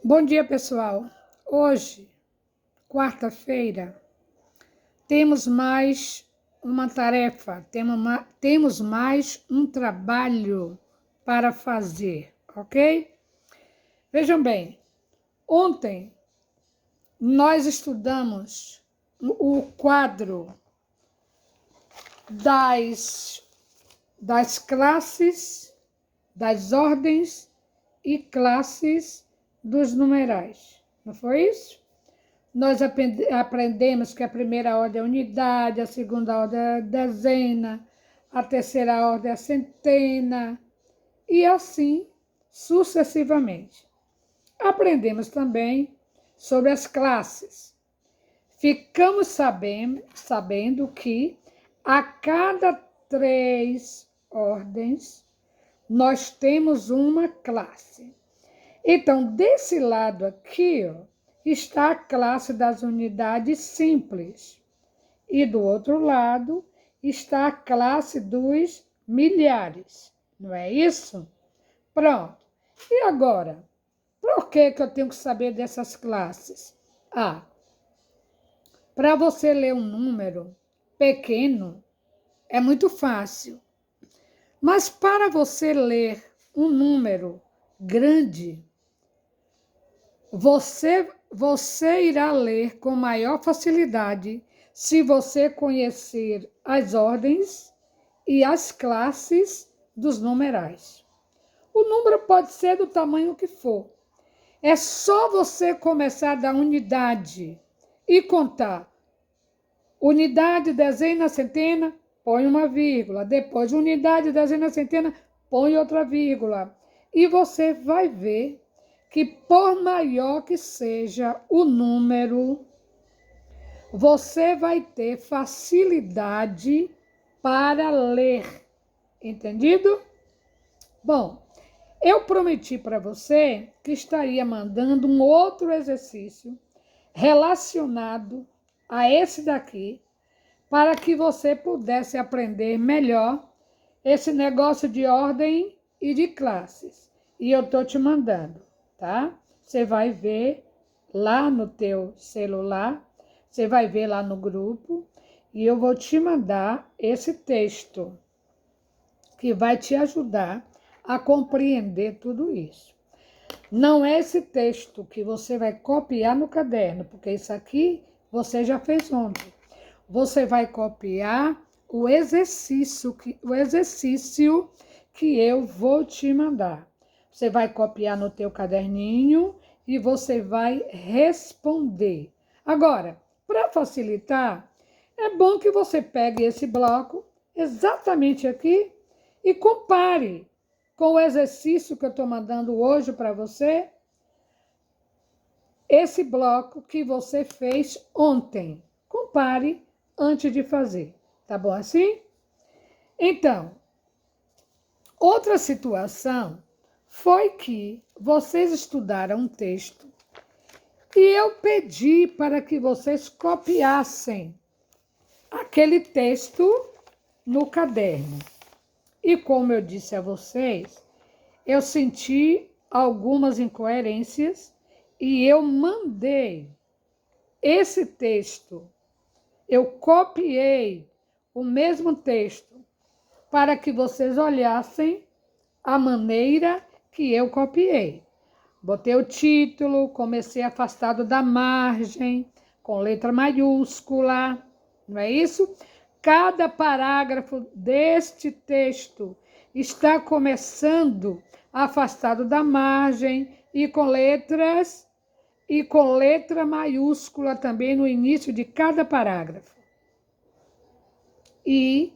Bom dia, pessoal. Hoje, quarta-feira, temos mais uma tarefa, temos mais um trabalho para fazer, ok? Vejam bem, ontem nós estudamos o quadro das classes, das ordens e classes dos numerais. Não foi isso? Nós aprendemos que a primeira ordem é a unidade, a segunda ordem é a dezena, a terceira ordem é a centena, e assim sucessivamente. Aprendemos também sobre as classes. Ficamos sabendo que a cada 3 ordens nós temos uma classe. Então, desse lado aqui, ó, está a classe das unidades simples. E do outro lado está a classe dos milhares. Não é isso? Pronto. E agora? Por que eu tenho que saber dessas classes? Para você ler um número pequeno é muito fácil. Mas para você ler um número grande, você irá ler com maior facilidade se você conhecer as ordens e as classes dos numerais. O número pode ser do tamanho que for. É só você começar da unidade e contar. Unidade, dezena, centena, põe uma vírgula. Depois, unidade, dezena, centena, põe outra vírgula. E você vai ver que por maior que seja o número, você vai ter facilidade para ler. Entendido? Bom, eu prometi para você que estaria mandando um outro exercício relacionado a esse daqui, para que você pudesse aprender melhor esse negócio de ordem e de classes. E eu estou te mandando, tá? Você vai ver lá no teu celular, você vai ver lá no grupo, e eu vou te mandar esse texto que vai te ajudar a compreender tudo isso. Não é esse texto que você vai copiar no caderno, porque isso aqui você já fez ontem. Você vai copiar o exercício que eu vou te mandar. Você vai copiar no teu caderninho e você vai responder. Agora, para facilitar, é bom que você pegue esse bloco exatamente aqui e compare com o exercício que eu estou mandando hoje para você, esse bloco que você fez ontem. Compare antes de fazer, tá bom assim? Então, outra situação foi que vocês estudaram um texto e eu pedi para que vocês copiassem aquele texto no caderno. E como eu disse a vocês, eu senti algumas incoerências e eu mandei esse texto. Eu copiei o mesmo texto para que vocês olhassem a maneira que eu copiei. Botei o título, comecei afastado da margem, com letra maiúscula, não é isso? Cada parágrafo deste texto está começando afastado da margem e com letra maiúscula também no início de cada parágrafo. E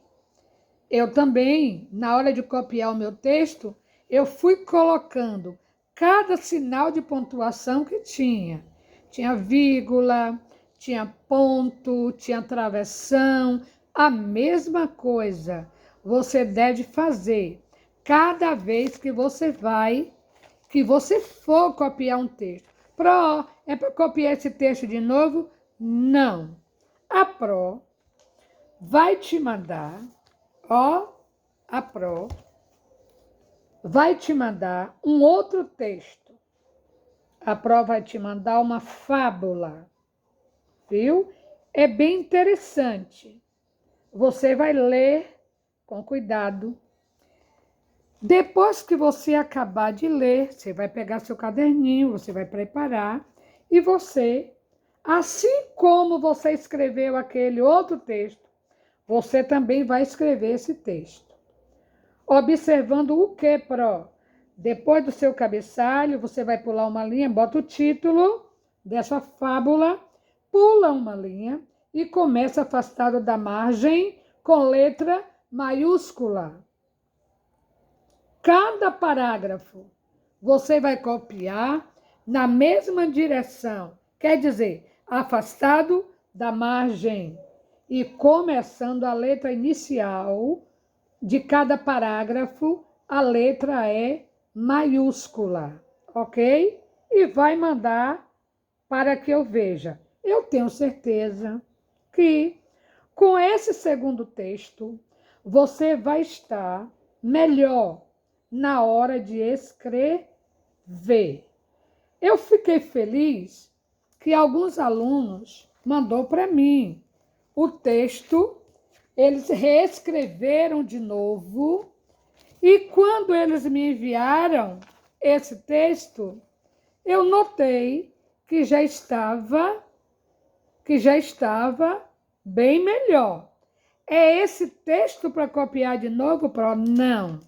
eu também, na hora de copiar o meu texto, eu fui colocando cada sinal de pontuação que tinha. Tinha vírgula, tinha ponto, tinha travessão, a mesma coisa você deve fazer cada vez que você for copiar um texto. Pro, é para copiar esse texto de novo? Não. A Pro vai te mandar, a Pro vai te mandar um outro texto. A prova vai te mandar uma fábula, viu? É bem interessante. Você vai ler com cuidado. Depois que você acabar de ler, você vai pegar seu caderninho, você vai preparar e você, assim como você escreveu aquele outro texto, você também vai escrever esse texto. Observando o que, Pro? Depois do seu cabeçalho, você vai pular uma linha, bota o título dessa fábula, pula uma linha e começa afastado da margem com letra maiúscula. Cada parágrafo você vai copiar na mesma direção, quer dizer, afastado da margem e começando a letra inicial de cada parágrafo, a letra é maiúscula, ok? E vai mandar para que eu veja. Eu tenho certeza que com esse segundo texto você vai estar melhor na hora de escrever. Eu fiquei feliz que alguns alunos mandou para mim o texto, eles reescreveram de novo e quando eles me enviaram esse texto, eu notei que já estava bem melhor. É esse texto para copiar de novo, Pro? Não.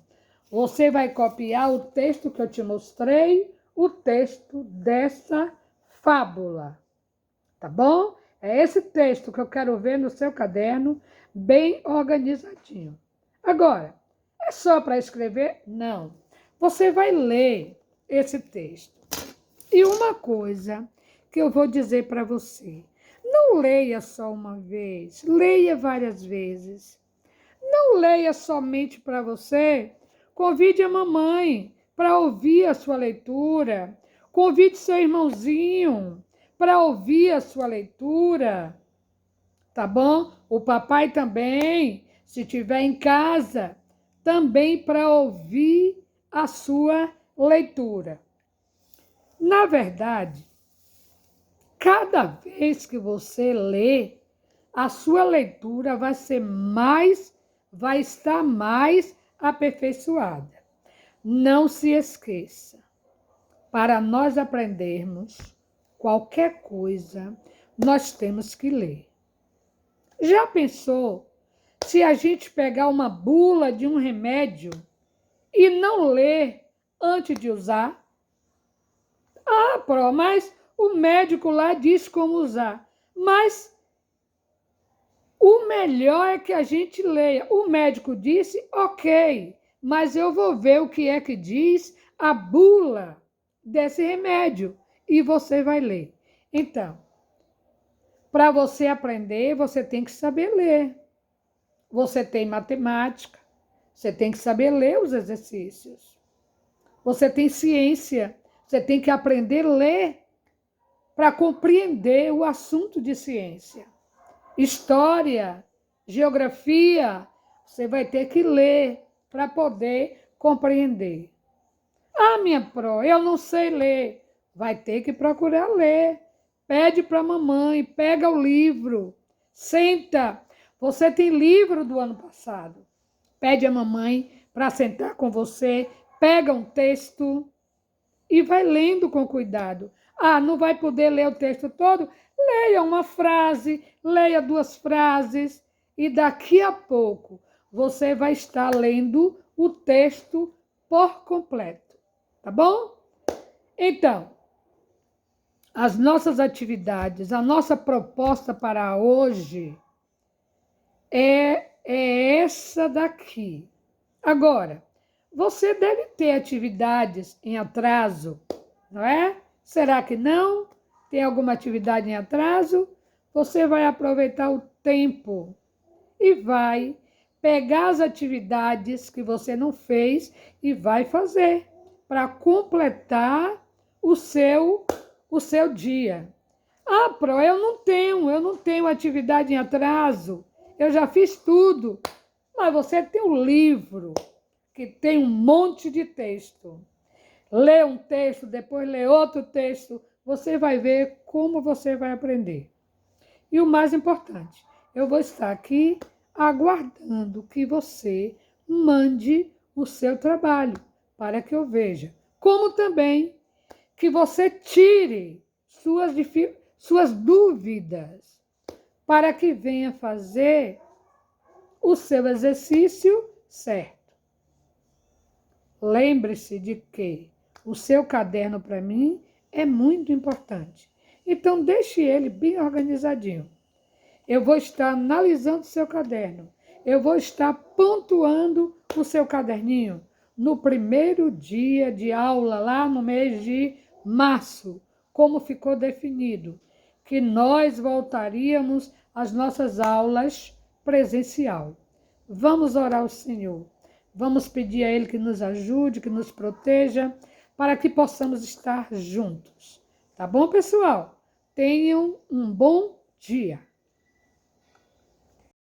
Você vai copiar o texto que eu te mostrei, o texto dessa fábula, tá bom? É esse texto que eu quero ver no seu caderno, bem organizadinho. Agora, é só para escrever? Não. Você vai ler esse texto. E uma coisa que eu vou dizer para você, não leia só uma vez, leia várias vezes. Não leia somente para você. Convide a mamãe para ouvir a sua leitura. Convide seu irmãozinho para ouvir a sua leitura. Tá bom? O papai também, se estiver em casa, também para ouvir a sua leitura. Na verdade, cada vez que você lê, a sua leitura vai estar mais aperfeiçoada. Não se esqueça, para nós aprendermos qualquer coisa, nós temos que ler. Já pensou se a gente pegar uma bula de um remédio e não ler antes de usar? Ah, Pro, mas o médico lá diz como usar. Mas o melhor é que a gente leia. O médico disse, ok, mas eu vou ver o que é que diz a bula desse remédio e você vai ler. Então, para você aprender, você tem que saber ler. Você tem matemática, você tem que saber ler os exercícios. Você tem ciência, você tem que aprender a ler para compreender o assunto de ciência. História, geografia, você vai ter que ler para poder compreender. Ah, minha Pro, eu não sei ler. Vai ter que procurar ler. Pede para a mamãe, pega o livro, senta. Você tem livro do ano passado. Pede a mamãe para sentar com você, pega um texto e vai lendo com cuidado. Ah, não vai poder ler o texto todo? Leia uma frase, leia 2 frases e daqui a pouco você vai estar lendo o texto por completo, tá bom? Então, as nossas atividades, a nossa proposta para hoje é essa daqui. Agora, você deve ter atividades em atraso, não é? Será que não? Tem alguma atividade em atraso? Você vai aproveitar o tempo e vai pegar as atividades que você não fez e vai fazer para completar o seu dia. Ah, Pro, eu não tenho atividade em atraso. Eu já fiz tudo. Mas você tem um livro que tem um monte de texto. Lê um texto, depois lê outro texto, você vai ver como você vai aprender. E o mais importante, eu vou estar aqui aguardando que você mande o seu trabalho para que eu veja. Como também que você tire suas dúvidas para que venha fazer o seu exercício certo. Lembre-se de que o seu caderno, para mim, é muito importante. Então, deixe ele bem organizadinho. Eu vou estar analisando o seu caderno. Eu vou estar pontuando o seu caderninho no primeiro dia de aula, lá no mês de março, como ficou definido, que nós voltaríamos às nossas aulas presencial. Vamos orar ao Senhor. Vamos pedir a Ele que nos ajude, que nos proteja, para que possamos estar juntos. Tá bom, pessoal? Tenham um bom dia.